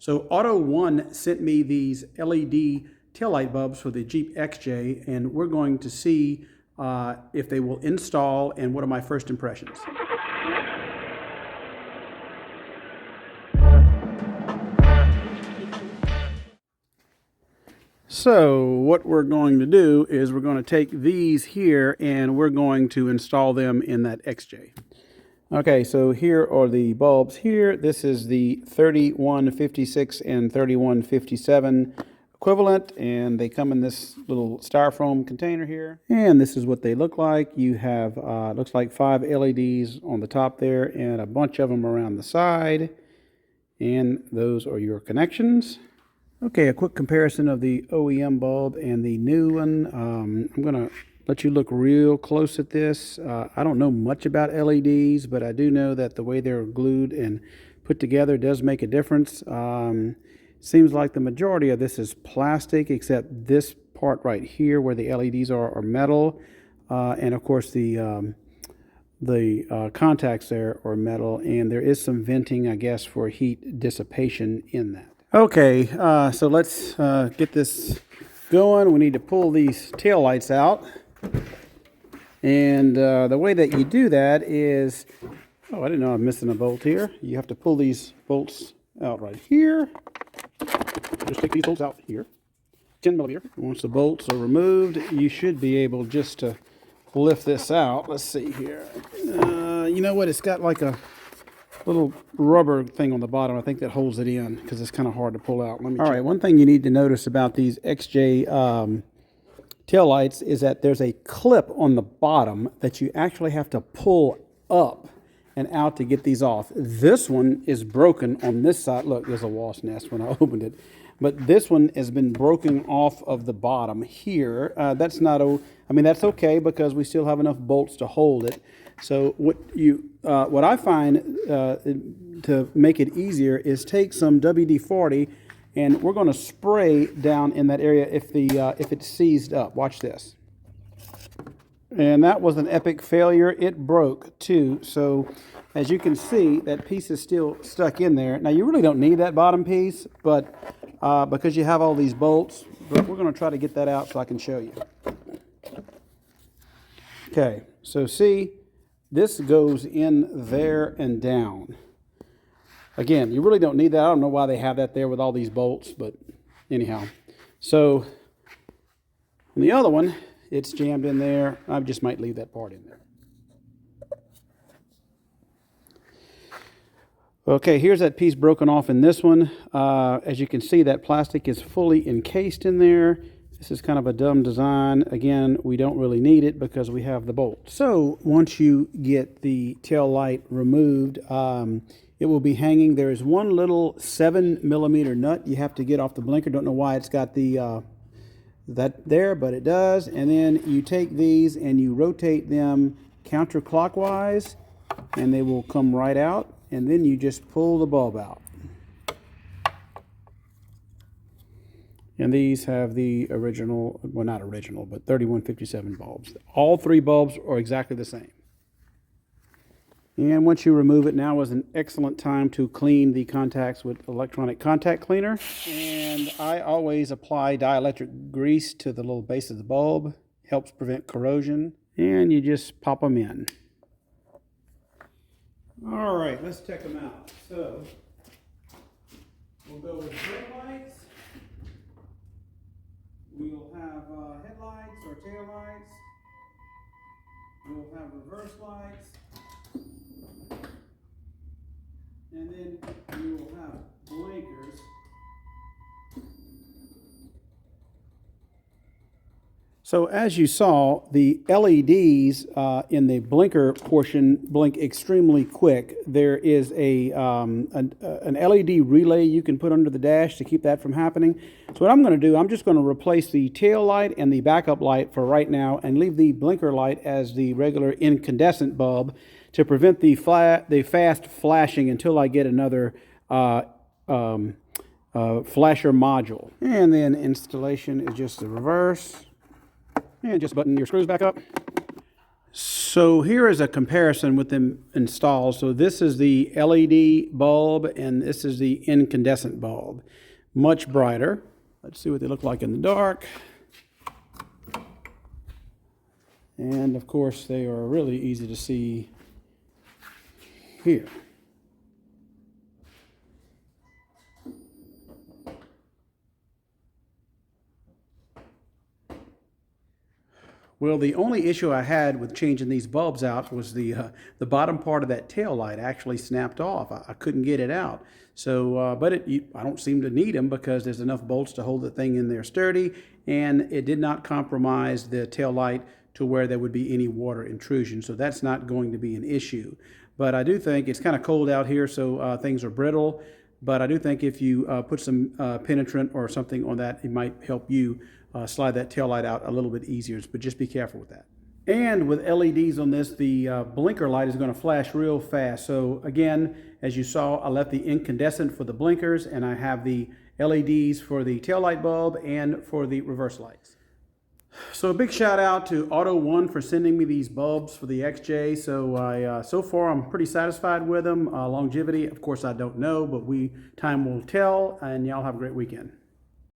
So Autoone sent me these LED taillight bulbs for the Jeep XJ, and we're going to see if they will install and what are my first impressions. So what we're going to do is we're going to take these here and we're going to install them in that XJ. Okay, so here are the bulbs here. This is the 3156 and 3157 equivalent, and they come in this little styrofoam container here. And this is what they look like. You have, looks like 5 LEDs on the top there and a bunch of them around the side. And those are your connections. Okay, a quick comparison of the OEM bulb and the new one. I'm going to let you look real close at this. I don't know much about LEDs, but I do know that the way they're glued and put together does make a difference. Seems like the majority of this is plastic, except this part right here where the LEDs are metal. And of course the contacts there are metal, and there is some venting, I guess, for heat dissipation in that. Okay, so let's get this going. We need to pull these taillights out. And the way that you do that is, oh, I didn't know I'm missing a bolt here. You have to pull these bolts out right here. Just take these bolts out here, 10 millimeter. Once the bolts are removed, you should be able just to lift this out. Let's see here. You know what? It's got like a little rubber thing on the bottom, I think, that holds it in because it's kind of hard to pull out. All right, one thing you need to notice about these XJ taillights is that there's a clip on the bottom that you actually have to pull up and out to get these off. This one is broken on this side. Look, there's a wasp nest when I opened it. But this one has been broken off of the bottom here. That's not, I mean, that's okay because we still have enough bolts to hold it. So what I find to make it easier is take some WD-40 and we're going to spray down in that area if it's seized up. Watch this. And that was an epic failure. It broke too. So as you can see, that piece is still stuck in there. Now you really don't need that bottom piece, but because you have all these bolts, but we're going to try to get that out so I can show you. Okay, so see, this goes in there and down. Again, you really don't need that. I don't know why they have that there with all these bolts, but anyhow. So, on the other one, it's jammed in there. I just might leave that part in there. Okay, here's that piece broken off in this one. As you can see, that plastic is fully encased in there. This is kind of a dumb design. Again, we don't really need it because we have the bolt. So once you get the tail light removed, it will be hanging. There is one little 7 millimeter nut you have to get off the blinker. Don't know why it's got the that there, but it does. And then you take these and you rotate them counterclockwise, and they will come right out. And then you just pull the bulb out. And these have the original, well, not original, but 3157 bulbs. All 3 bulbs are exactly the same. And once you remove it, now is an excellent time to clean the contacts with electronic contact cleaner. And I always apply dielectric grease to the little base of the bulb. Helps prevent corrosion. And you just pop them in. All right, let's check them out. So, we'll go with headlights. We'll have headlights or tail lights. We'll have reverse lights. And then we will have blinkers. So as you saw, the LEDs in the blinker portion blink extremely quick. There is an LED relay you can put under the dash to keep that from happening. So what I'm going to do, I'm just going to replace the tail light and the backup light for right now and leave the blinker light as the regular incandescent bulb to prevent the fast flashing until I get another flasher module. And then installation is just the reverse. And just button your screws back up. So here is a comparison with them installed. So this is the LED bulb and this is the incandescent bulb. Much brighter. Let's see what they look like in the dark. And of course they are really easy to see here. Well, the only issue I had with changing these bulbs out was the bottom part of that tail light actually snapped off. I couldn't get it out. So, but I don't seem to need them because there's enough bolts to hold the thing in there sturdy, and it did not compromise the tail light to where there would be any water intrusion. So that's not going to be an issue. But I do think it's kind of cold out here, so things are brittle. But I do think if you put some penetrant or something on that, it might help you slide that tail light out a little bit easier, but just be careful with that. And with LEDs on this, the blinker light is going to flash real fast. So again, as you saw, I left the incandescent for the blinkers, and I have the LEDs for the tail light bulb and for the reverse lights. So a big shout out to Autoone for sending me these bulbs for the XJ. So so far I'm pretty satisfied with them. Longevity, of course, I don't know, but time will tell, and y'all have a great weekend.